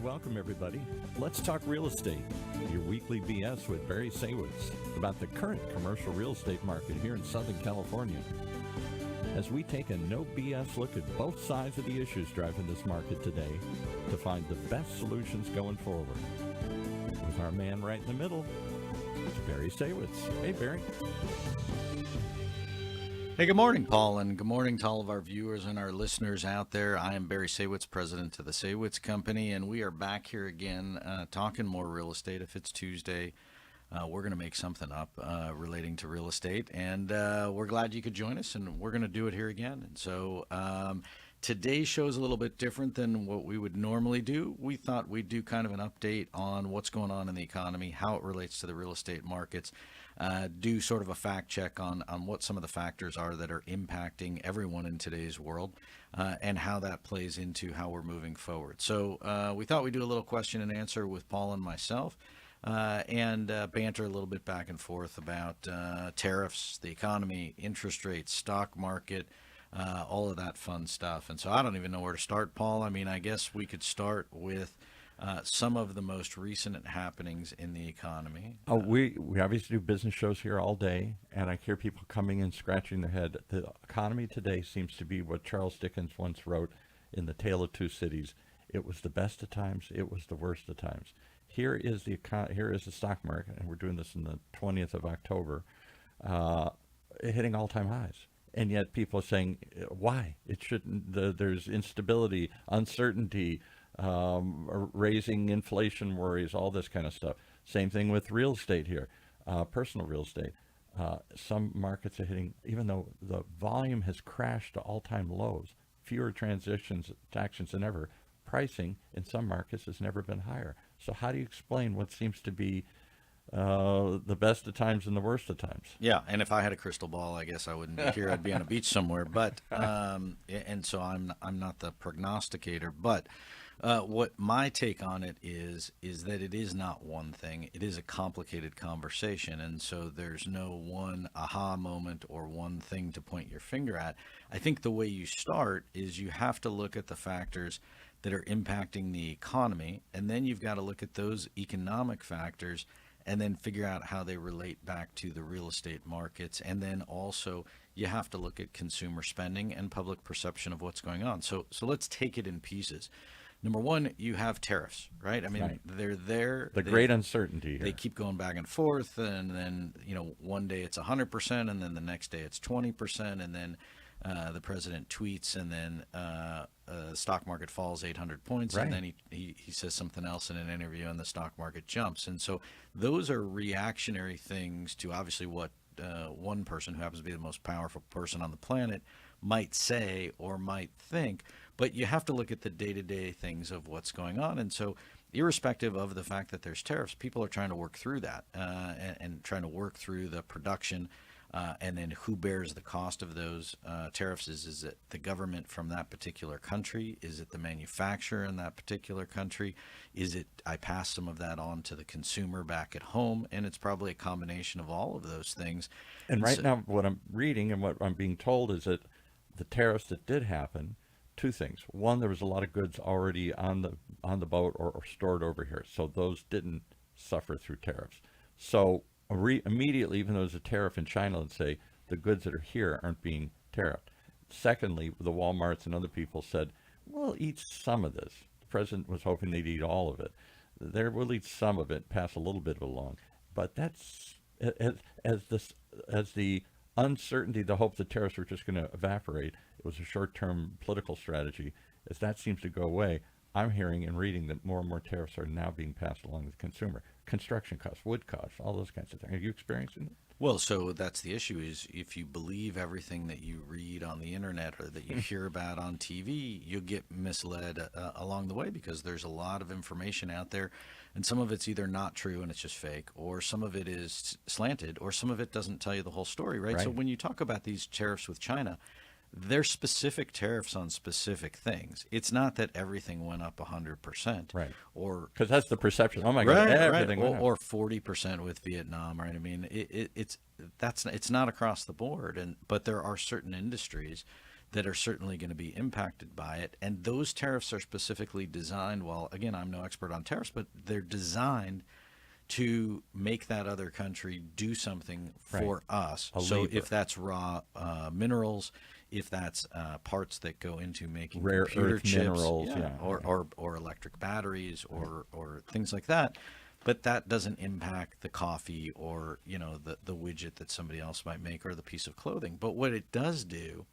welcome everybody. Let's talk real estate, your weekly BS with Barry Saywitz about the current commercial real estate market here in Southern California. As we take a no BS look at both sides of the issues driving this market today to find the best solutions going forward. With our man right in the middle, it's Barry Saywitz. Hey, Barry. Hey, good morning, Paul, and good morning to all of our viewers and our listeners out there. I am Barry Saywitz, president of the Saywitz Company, and we are back here again talking more real estate. If it's Tuesday, we're going to make something up relating to real estate, and we're glad you could join us, and we're going to do it here again. And so today's show is a little bit different than what we would normally do. We thought we'd do kind of an update on what's going on in the economy, how it relates to the real estate markets, do sort of a fact check on what some of the factors are that are impacting everyone in today's world, and how that plays into how we're moving forward. So we thought we'd do a little question and answer with Paul and myself, and banter a little bit back and forth about tariffs, the economy, interest rates, stock market, all of that fun stuff. And so I don't even know where to start, Paul. I mean, I guess we could start with some of the most recent happenings in the economy. We obviously do business shows here all day, and I hear people coming in scratching their head. The economy today seems to be what Charles Dickens once wrote in The Tale of Two Cities. It was the best of times, it was the worst of times. Here is the stock market, and we're doing this in the 20th of October, hitting all-time highs. And yet people are saying, why? It shouldn't. There's instability, uncertainty, raising inflation worries, all this kind of stuff. Same thing with real estate here, personal real estate. Some markets are hitting, even though the volume has crashed to all-time lows, fewer transactions than ever, pricing in some markets has never been higher. So how do you explain what seems to be the best of times and the worst of times? Yeah, and if I had a crystal ball, I guess I wouldn't be here. I'd be on a beach somewhere. But and so I'm not the prognosticator. But what my take on it is that it is not one thing. It is a complicated conversation, and so there's no one aha moment or one thing to point your finger at. I think the way you start is you have to look at the factors that are impacting the economy, and then you've got to look at those economic factors and then figure out how they relate back to the real estate markets. And then also you have to look at consumer spending and public perception of what's going on. So let's take it in pieces. Number one, you have tariffs, right? I mean, right. They're there. The great uncertainty here. They keep going back and forth, and then, one day it's 100%, and then the next day it's 20%, and then the president tweets, and then the stock market falls 800 points, right. And then he says something else in an interview, and the stock market jumps. And so those are reactionary things to obviously what one person who happens to be the most powerful person on the planet might say or might think. But you have to look at the day-to-day things of what's going on. And so irrespective of the fact that there's tariffs, people are trying to work through that and trying to work through the production. And then who bears the cost of those tariffs? Is it the government from that particular country? Is it the manufacturer in that particular country? Is it I pass some of that on to the consumer back at home? And it's probably a combination of all of those things. And right now what I'm reading and what I'm being told is that the tariffs that did happen, two things. One, there was a lot of goods already on the boat or stored over here. So those didn't suffer through tariffs. So immediately, even though there's a tariff in China, let's say, the goods that are here aren't being tariffed. Secondly, the Walmarts and other people said, we'll eat some of this. The president was hoping they'd eat all of it. We'll eat some of it, pass a little bit of it along. But that's, as the uncertainty, the hope that tariffs were just going to evaporate, it was a short-term political strategy. As that seems to go away, I'm hearing and reading that more and more tariffs are now being passed along to the consumer. Construction costs, wood costs, all those kinds of things. Are you experiencing it? Well, so that's the issue is if you believe everything that you read on the internet or that you hear about on TV, you'll get misled along the way because there's a lot of information out there, and some of it's either not true and it's just fake, or some of it is slanted, or some of it doesn't tell you the whole story, right? So when you talk about these tariffs with China, they're specific tariffs on specific things. It's not that everything went up 100%, right? Or because that's the perception. Oh my God, everything went up. Or 40% with Vietnam, right? I mean, it's not across the board, but there are certain industries that are certainly going to be impacted by it. And those tariffs are specifically designed, well, again, I'm no expert on tariffs, but they're designed to make that other country do something for us. So lever. if that's raw minerals, if that's parts that go into making Rare computer earth chips, minerals, or electric batteries, or things like that. But that doesn't impact the coffee or the widget that somebody else might make or the piece of clothing. But what it does do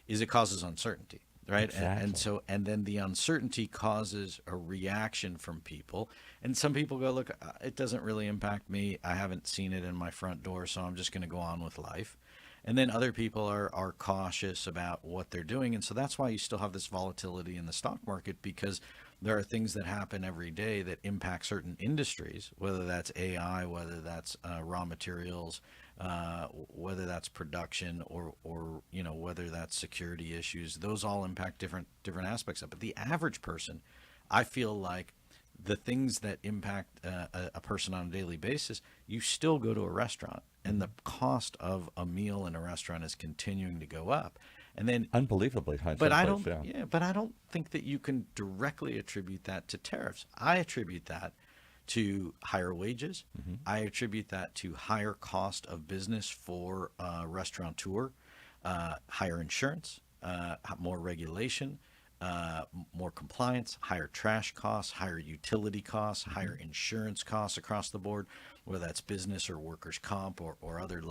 is it causes uncertainty, right? Exactly. And then the uncertainty causes a reaction from people. And some people go, look, it doesn't really impact me. I haven't seen it in my front door, so I'm just going to go on with life. And then other people are cautious about what they're doing. And so that's why you still have this volatility in the stock market, because there are things that happen every day that impact certain industries, whether that's AI, whether that's raw materials, whether that's production, or whether that's security issues. Those all impact different aspects of it. But the average person, I feel like, the things that impact a person on a daily basis, you still go to a restaurant, and the cost of a meal in a restaurant is continuing to go up. And then, Unbelievably high. but I someplace, don't, yeah, but I don't think that you can directly attribute that to tariffs. I attribute that to higher wages. I attribute that to higher cost of business for restaurateur, higher insurance, more regulation, more compliance, higher trash costs, higher utility costs, higher insurance costs across the board, whether that's business or workers' comp or other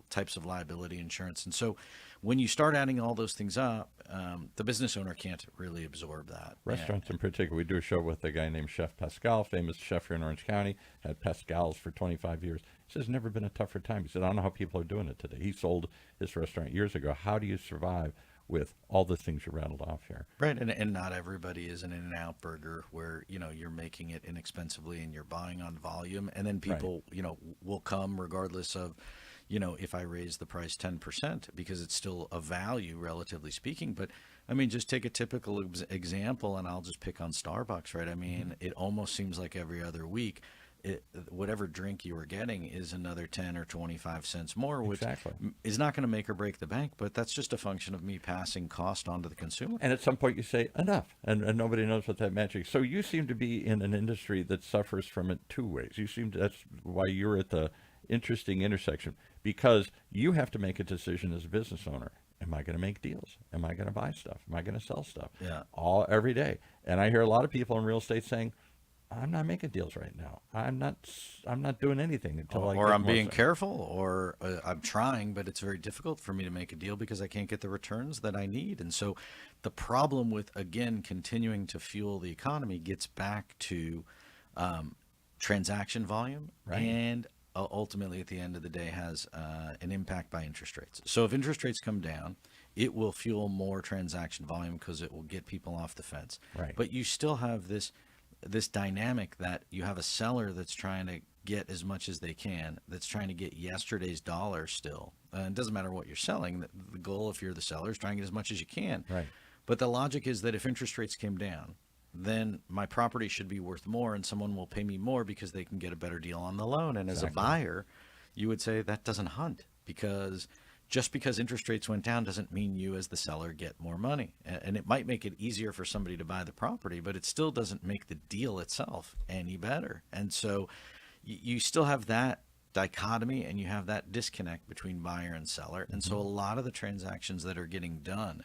types of liability insurance. And so when you start adding all those things up, the business owner can't really absorb that. Restaurants in particular. We do a show with a guy named Chef Pascal, famous chef here in Orange County, had Pascal's for 25 years. He says, never been a tougher time. He said, I don't know how people are doing it today. He sold his restaurant years ago. How do you survive with all the things you rattled off here? Right, and not everybody is an In-N-Out burger where you're making it inexpensively and you're buying on volume, and then people will come regardless of if I raise the price 10%, because it's still a value relatively speaking. But I mean, just take a typical example, and I'll just pick on Starbucks, right? I mean, it almost seems like every other week, whatever drink you were getting is another 10 or 25 cents more, which Exactly. is not going to make or break the bank, but that's just a function of me passing cost on to the consumer. And at some point you say, enough, and nobody knows what that magic is. So you seem to be in an industry that suffers from it two ways. That's why you're at the interesting intersection, because you have to make a decision as a business owner. Am I going to make deals? Am I going to buy stuff? Am I going to sell stuff? Yeah. Every day. And I hear a lot of people in real estate saying, I'm not making deals right now. I'm not doing anything until I get or I'm more being stuff." careful, or I'm trying, but it's very difficult for me to make a deal because I can't get the returns that I need. And so the problem with, again, continuing to fuel the economy gets back to transaction volume, Right. and ultimately at the end of the day has an impact by interest rates. So if interest rates come down, it will fuel more transaction volume because it will get people off the fence. Right. But you still have this dynamic that you have a seller that's trying to get as much as they can, that's trying to get yesterday's dollar still. It doesn't matter what you're selling. The goal, if you're the seller, is trying to get as much as you can. Right. But the logic is that if interest rates came down, then my property should be worth more, and someone will pay me more because they can get a better deal on the loan. And as a buyer, you would say that doesn't hunt, because just because interest rates went down doesn't mean you as the seller get more money. And it might make it easier for somebody to buy the property, but it still doesn't make the deal itself any better. And so you still have that dichotomy, and you have that disconnect between buyer and seller. And so a lot of the transactions that are getting done,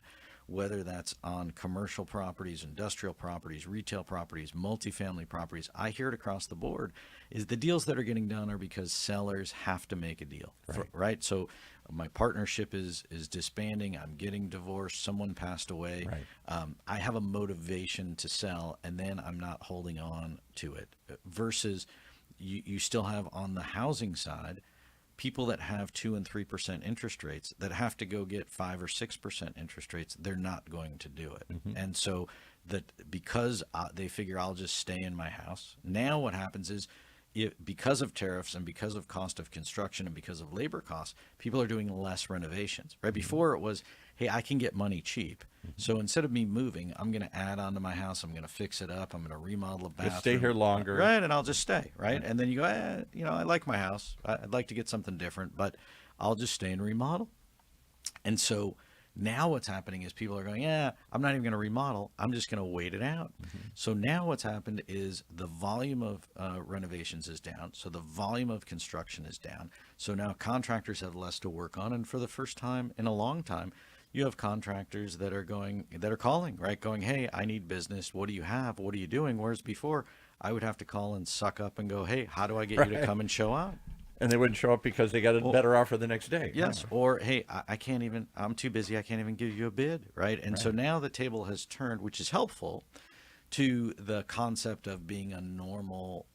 whether that's on commercial properties, industrial properties, retail properties, multifamily properties, I hear it across the board, is the deals that are getting done are because sellers have to make a deal, right? So my partnership is disbanding, I'm getting divorced, someone passed away, Right. I have a motivation to sell, and then I'm not holding on to it. Versus you still have on the housing side people that have 2 and 3% interest rates that have to go get 5 or 6% interest rates. They're not going to do it. And so that because they figure I'll just stay in my house. Now what happens is, because of tariffs and because of cost of construction and because of labor costs, people are doing less renovations. Right before it was, hey, I can get money cheap. So instead of me moving, I'm going to add on to my house. I'm going to fix it up. I'm going to remodel a bathroom. Just stay here longer. Right, and I'll just stay, right? And then you go, I like my house. I'd like to get something different, but I'll just stay and remodel. And so Now what's happening is people are going, yeah, I'm not even going to remodel. I'm just going to wait it out. So now what's happened is the volume of renovations is down. So the volume of construction is down. So now contractors have less to work on. And for the first time in a long time, you have contractors that are calling, right? Going, hey, I need business. What do you have? What are you doing? Whereas before, I would have to call and suck up and go, hey, how do I get you to come and show up? And they wouldn't show up because they got a better offer the next day. Yes. Yeah. Or, hey, I can't even, I'm too busy. I can't even give you a bid. Right. And so now the table has turned, which is helpful to the concept of being a normal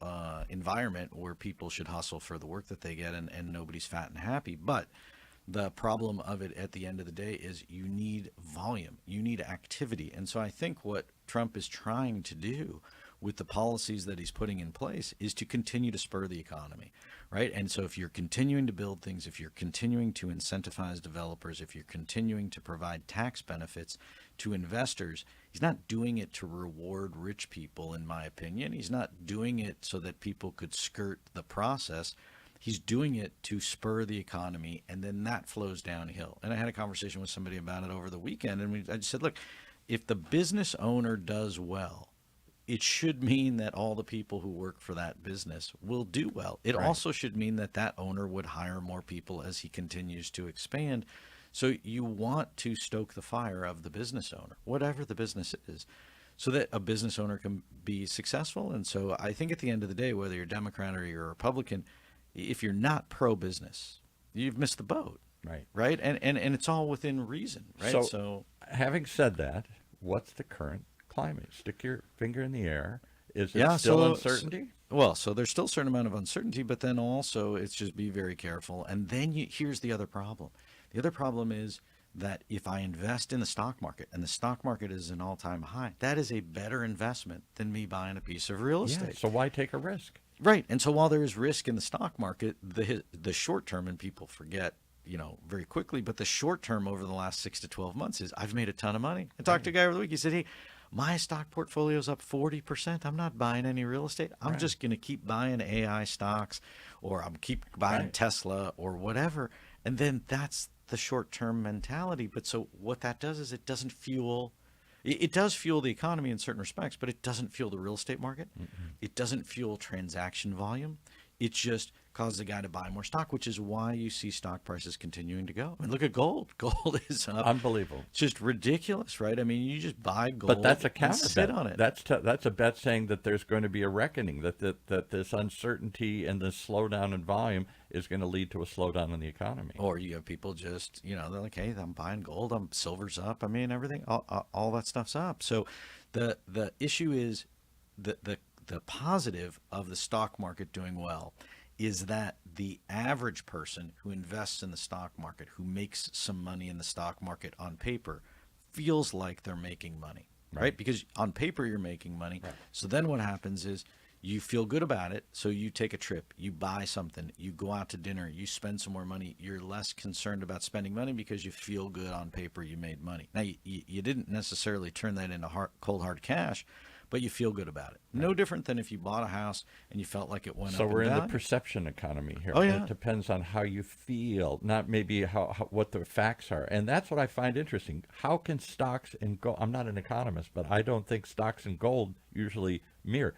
environment where people should hustle for the work that they get and nobody's fat and happy. But the problem of it at the end of the day is you need volume, you need activity. And so I think what Trump is trying to do with the policies that he's putting in place is to continue to spur the economy, right? And so if you're continuing to build things, if you're continuing to incentivize developers, if you're continuing to provide tax benefits to investors, he's not doing it to reward rich people, in my opinion. He's not doing it so that people could skirt the process. He's doing it to spur the economy, and then that flows downhill. And I had a conversation with somebody about it over the weekend, and I just said, look, if the business owner does well, it should mean that all the people who work for that business will do well. It also should mean that that owner would hire more people as he continues to expand. So you want to stoke the fire of the business owner, whatever the business is, so that a business owner can be successful. And so I think at the end of the day, whether you're Democrat or you're a Republican, if you're not pro-business, you've missed the boat. Right. And it's all within reason. Right. So having said that, what's the current climate? Stick your finger in the air. Is it still uncertainty? So there's still a certain amount of uncertainty, but then also it's just be very careful. And then here's the other problem. The other problem is that if I invest in the stock market and the stock market is an all-time high, that is a better investment than me buying a piece of real estate. So why take a risk? Right. And so while there is risk in the stock market, the short term, and people forget, very quickly, but the short term over the last 6 to 12 months is I've made a ton of money. I talked to a guy over the week. He said, hey, my stock portfolio is up 40%. I'm not buying any real estate. I'm just going to keep buying AI stocks, or I'm keep buying Tesla or whatever. And then that's the short-term mentality. But so what that does is it does fuel the economy in certain respects, but it doesn't fuel the real estate market. It doesn't fuel transaction volume. It just causes the guy to buy more stock, which is why you see stock prices continuing to go. I mean, look at gold. Gold is up. Unbelievable. It's just ridiculous, right? I mean, you just buy gold, but that's a counter and sit bet. on it. That's a bet saying that there's going to be a reckoning, that this uncertainty and this slowdown in volume is going to lead to a slowdown in the economy. Or you have people just, they're like, hey, I'm buying gold. Silver's up. I mean, everything, all that stuff's up. So the issue is the positive of the stock market doing well is that the average person who invests in the stock market, who makes some money in the stock market on paper, feels like they're making money, right? Because on paper you're making money. So then what happens is you feel good about it. So you take a trip, you buy something, you go out to dinner, you spend some more money. You're less concerned about spending money because you feel good on paper you made money. Now, you didn't necessarily turn that into cold hard cash, but you feel good about it. No different than if you bought a house and you felt like it went up. So we're in the perception economy here. Oh, yeah. It depends on how you feel, not maybe what the facts are. And that's what I find interesting. How can stocks and gold, I'm not an economist, but I don't think stocks and gold usually mirror.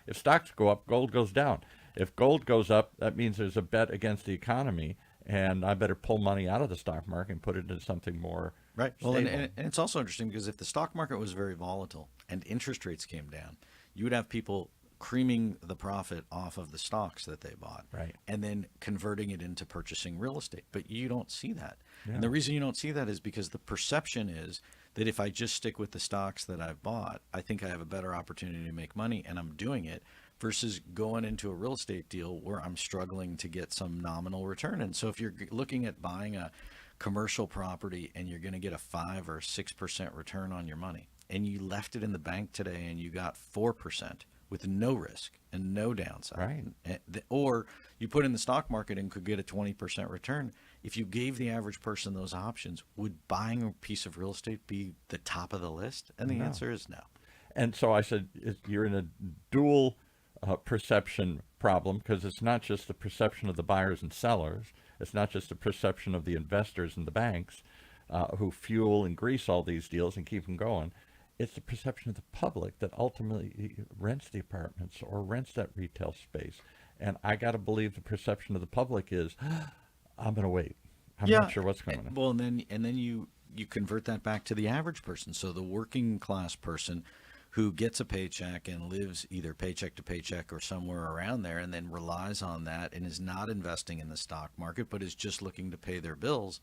If stocks go up, gold goes down. If gold goes up, that means there's a bet against the economy, and I better pull money out of the stock market and put it into something more Right. stable. Well, and it's also interesting because if the stock market was very volatile and interest rates came down, you would have people creaming the profit off of the stocks that they bought, and then converting it into purchasing real estate. But you don't see that. And the reason you don't see that is because the perception is that if I just stick with the stocks that I've bought, I think I have a better opportunity to make money, and I'm doing it, versus going into a real estate deal where I'm struggling to get some nominal return. And so if you're looking at buying a commercial property and you're going to get a 5 or 6% return on your money, and you left it in the bank today and you got 4% with no risk and no downside, or you put in the stock market and could get a 20% return, if you gave the average person those options, would buying a piece of real estate be the top of the list? And the answer is no. And so I said, you're in a dual perception problem, because it's not just the perception of the buyers and sellers. It's not just the perception of the investors and the banks, who fuel and grease all these deals and keep them going. It's the perception of the public that ultimately rents the apartments or rents that retail space. And I got to believe the perception of the public is, I'm going to wait. I'm not sure what's going on. Well, and then you convert that back to the average person. So the working class person who gets a paycheck and lives either paycheck to paycheck or somewhere around there, and then relies on that and is not investing in the stock market, but is just looking to pay their bills.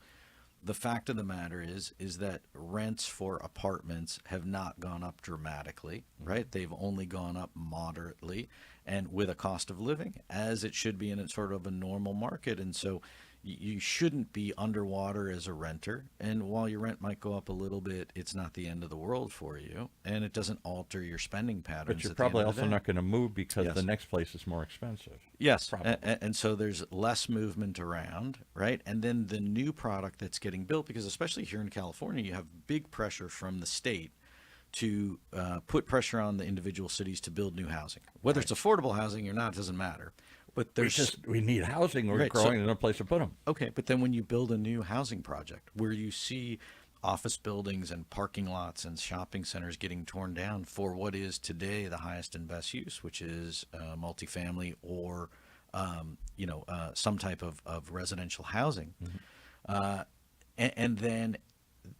The fact of the matter is that rents for apartments have not gone up dramatically, right? They've only gone up moderately, and with a cost of living, as it should be in a sort of a normal market. And so you shouldn't be underwater as a renter. And while your rent might go up a little bit, it's not the end of the world for you, and it doesn't alter your spending patterns. But you're probably also not going to move because Yes. the next place is more expensive. Yes, Probably. and so there's less movement around, right? And then the new product that's getting built, because especially here in California, you have big pressure from the state to put pressure on the individual cities to build new housing. Whether it's affordable housing or not, it doesn't matter. But We need housing. We're Right, so- growing in a place to put them. okay, but then when you build a new housing project where you see office buildings and parking lots and shopping centers getting torn down for what is today the highest and best use, which is multifamily or some type of residential housing, and then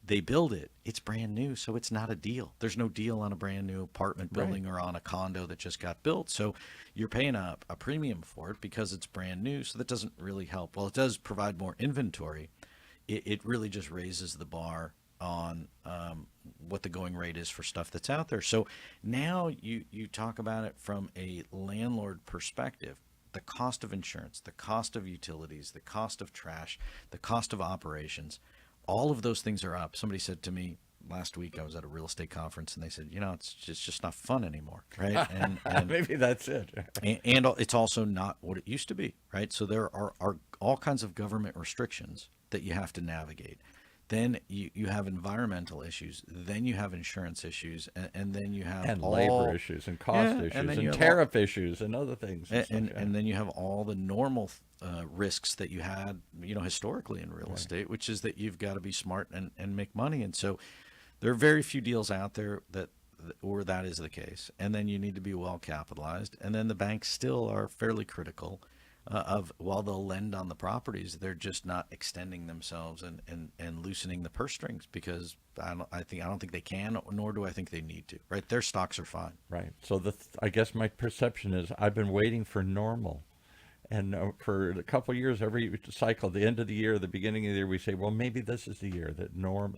they build it, it's brand new, so it's not a deal. There's no deal on a brand new apartment building or on a condo that just got built. So you're paying a premium for it because it's brand new. So that doesn't really help. Well, it does provide more inventory. It really just raises the bar on what the going rate is for stuff that's out there. So now you talk about it from a landlord perspective. The cost of insurance, the cost of utilities, the cost of trash, the cost of operations, all of those things are up. Somebody said to me last week, I was at a real estate conference, and they said, it's just not fun anymore, right? And Maybe that's it. and it's also not what it used to be, right? So there are all kinds of government restrictions that you have to navigate. Then you have environmental issues. Then you have insurance issues, and then you have And all, labor issues and cost issues and then and you have tariff issues and other things. and then you have all the normal risks that you had, historically in real estate, which is that you've got to be smart and make money. And so there are very few deals out there that is the case. And then you need to be well capitalized. And then the banks still are fairly critical of, while they'll lend on the properties, they're just not extending themselves and loosening the purse strings, because I don't think they can, nor do I think they need to. Right? Their stocks are fine. Right. So I guess my perception is I've been waiting for normal. And for a couple of years, every cycle, the end of the year, the beginning of the year, we say, well, maybe this is the year that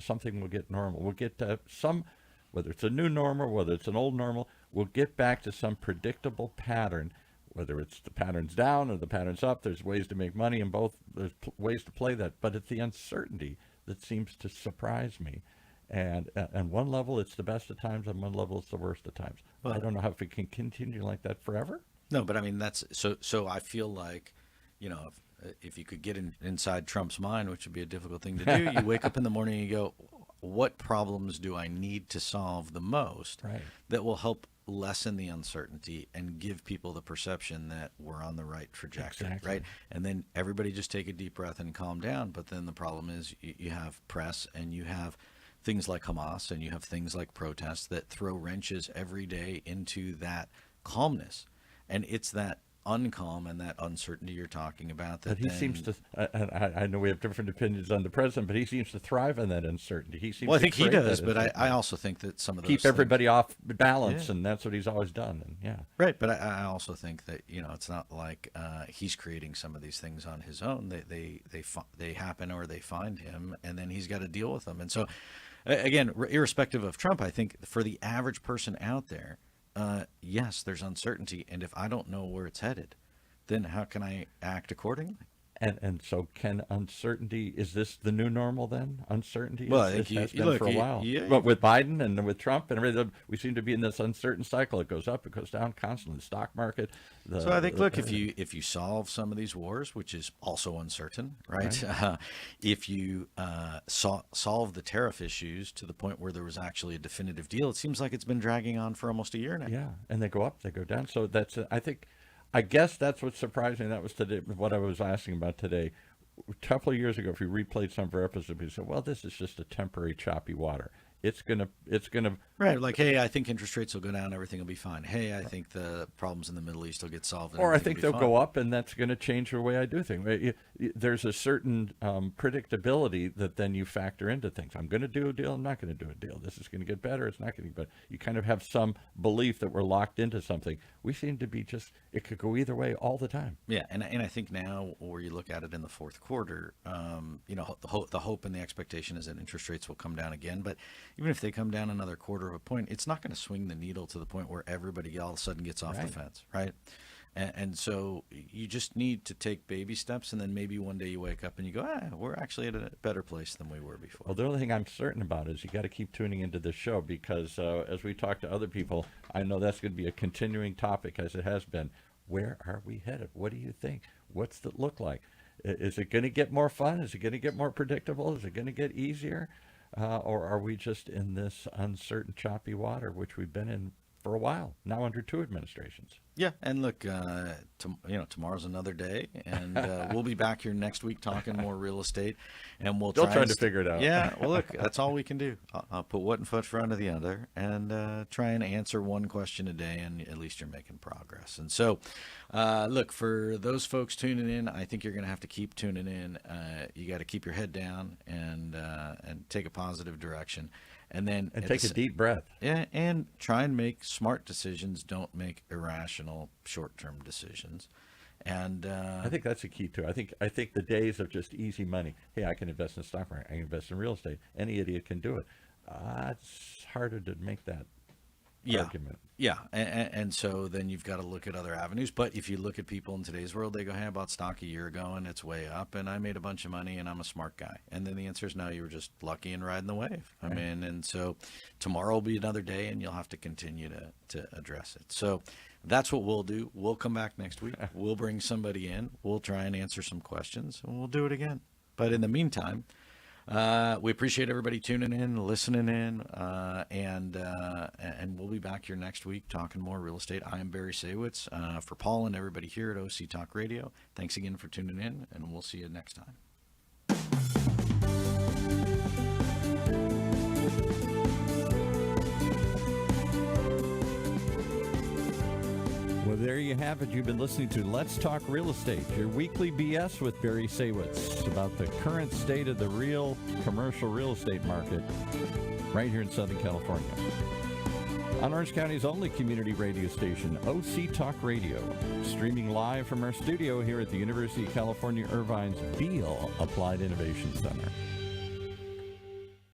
something will get normal. We'll get to whether it's a new normal, whether it's an old normal, we'll get back to some predictable pattern, whether it's the pattern's down or the pattern's up. There's ways to make money in both. There's ways to play that. But it's the uncertainty that seems to surprise me. And on one level, it's the best of times. On one level, it's the worst of times. Well, I don't know if it can continue like that forever. No, but I mean, that's so I feel like, if you could get inside Trump's mind, which would be a difficult thing to do, you wake up in the morning and you go, what problems do I need to solve the most Right. that will help lessen the uncertainty and give people the perception that we're on the right trajectory, Exactly. right? And then everybody just take a deep breath and calm down. But then the problem is you have press, and you have things like Hamas, and you have things like protests that throw wrenches every day into that calmness. And it's that uncalm and that uncertainty you're talking about. But he seems to, and I know we have different opinions on the president, but he seems to thrive in that uncertainty. He seems Well, I to think he create does, that but uncertainty. I also think that some of those Keep things- everybody off balance, Yeah. and that's what he's always done. And yeah, Right, but I also think that it's not like he's creating some of these things on his own. They happen, or they find him, and then he's got to deal with them. And so, again, irrespective of Trump, I think for the average person out there, yes, there's uncertainty, and if I don't know where it's headed, then how can I act accordingly? and so can uncertainty, is this the new normal then? Uncertainty? Well, I It think has you- been look, for a you- while. yeah, But with Biden and with Trump and everything, we seem to be in this uncertain cycle. It goes up, it goes down constantly. The stock market. So I think, look, if you solve some of these wars, which is also uncertain, right? If you solve the tariff issues to the point where there was actually a definitive deal, it seems like it's been dragging on for almost a year now. Yeah, and they go up, they go down. So I guess that's what's surprising. That was today, what I was asking about today. a couple of years ago, if you replayed some of our episodes, we said, well, this is just a temporary choppy water. It's gonna Right, like, hey, I think interest rates will go down, everything will be fine. Hey, I think the problems in the Middle East will get solved. And or I everything think will they'll be fine. go up, and that's going to change the way I do things. There's a certain predictability that then you factor into things. I'm going to do a deal. I'm not going to do a deal. This is going to get better. It's not going to get better. You kind of have some belief that we're locked into something. We seem to be it could go either way all the time. Yeah, and I think now, where you look at it in the fourth quarter, the hope and the expectation is that interest rates will come down again. But even if they come down another quarter of a point, it's not going to swing the needle to the point where everybody all of a sudden gets off the Right. fence, right? And so you just need to take baby steps, and then maybe one day you wake up and you go, we're actually at a better place than we were before. Well, the only thing I'm certain about is you got to keep tuning into this show because as we talk to other people, I know that's going to be a continuing topic as it has been. Where are we headed? What do you think? What's it look like? Is it going to get more fun? Is it going to get more predictable? Is it going to get easier? Or are we just in this uncertain, choppy water, which we've been in for a while, now under 2 administrations? Yeah, and look, tomorrow's another day, and we'll be back here next week talking more real estate, and we'll Still try trying to figure it out. Yeah, well, look, that's all we can do. I'll put one foot in front of the other, and try and answer one question a day, and at least you're making progress. And so, look, for those folks tuning in, I think you're going to have to keep tuning in. You got to keep your head down and take a positive direction. And then take a deep breath. Yeah, and try and make smart decisions. Don't make irrational short-term decisions. And I think that's the key too. I think the days of just easy money. Hey, I can invest in the stock market. I can invest in real estate. Any idiot can do it. It's harder to make that argument. Yeah, and so then you've got to look at other avenues. But if you look at people in today's world, they go, hey, I bought stock a year ago and it's way up and I made a bunch of money and I'm a smart guy. And then the answer is no, you were just lucky and riding the wave. Right. I mean, and so tomorrow will be another day and you'll have to continue to address it. So that's what we'll do. We'll come back next week. We'll bring somebody in. We'll try and answer some questions and we'll do it again. But in the meantime, we appreciate everybody tuning in, listening in, and we'll be back here next week talking more real estate. I am Barry Saywitz. For Paul and everybody here at OC Talk Radio, thanks again for tuning in, and we'll see you next time. Well, there you have it. You've been listening to Let's Talk Real Estate, your weekly BS with Barry Saywitz about the current state of the real commercial real estate market right here in Southern California. On Orange County's only community radio station, OC Talk Radio, streaming live from our studio here at the University of California Irvine's Beale Applied Innovation Center.